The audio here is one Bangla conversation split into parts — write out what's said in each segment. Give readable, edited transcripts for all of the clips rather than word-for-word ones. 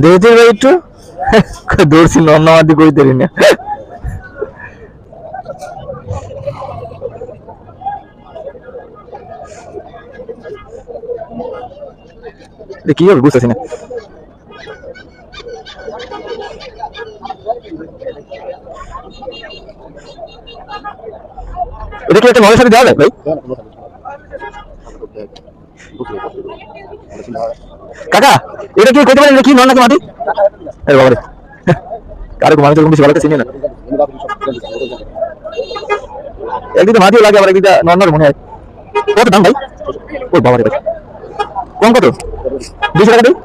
দেখতে ভাই একটু দৌড়ছি নন্নামাদি কইতে না। কি হবে বুঝতেছি না। এটা কি একটা নলের সাথে দেওয়া যায় ভাই? কাকা এটা কি কইতে পারেন কি নন নাকি মাটি? আরে বাবা রে, কারো মানুষ এরকম বেশি ভালো চিনি না। একদিকে মাটিও লাগে আবার একদিকে নর্মাল মনে হয়। কত দাম ভাই? ও বাবা রে ভাই, কম কত? 200 টাকা দিই।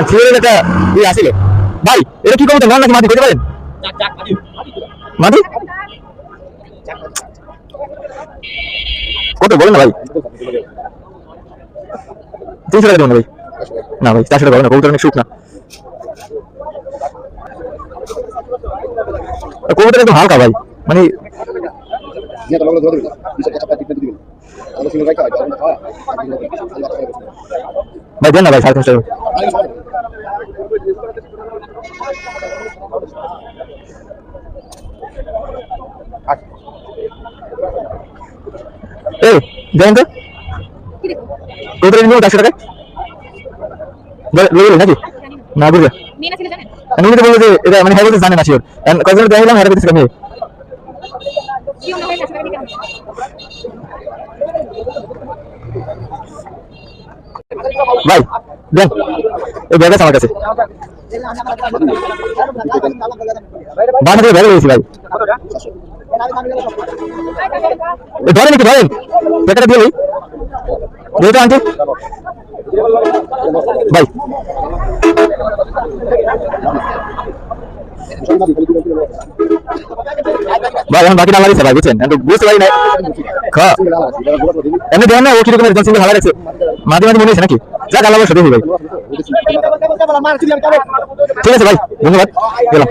ছেলের একটা ইয়ে আসিল ভাই, এটা কি কমতে নন নাকি মাটি কইতে পারেন? মাটি কত বলেন না ভাই? 300 টাকা দেবেন ভাই? না ভাই 400 টাকা হবে না, কবুতর অনেক সুখ না। কবুতর একদম হালকা ভাই, মানে ভাই দেন না ভাই 350 টাকা। এই দেন তো কবুতর নিয়ে 400 টাকা নাকি না বুঝে আমি তো বলবো যে এটা মানে হ্যাঁ বলতে জানে না শিওর কজন দেখলাম হ্যাঁ বলতে আমি ভাই দেন এই ব্যাগ আছে আমার কাছে বানা করে ব্যাগ রয়েছে ভাই ধরেন নাকি ধরেন টাকাটা দিয়ে ভাই দিয়ে তো আনতে ভাই ভাই এখন বাকি ডালা দিচ্ছে ভাই বুঝছেন বুঝতে পারি না এমনি দেখেন না ও কিরকম একজন সিঙ্গেল হালা গেছে মাঝে মাঝে মনে হয়েছে নাকি যাক আল্লাহ সত্যি ভাই ঠিক আছে ভাই ধন্যবাদ গেলাম।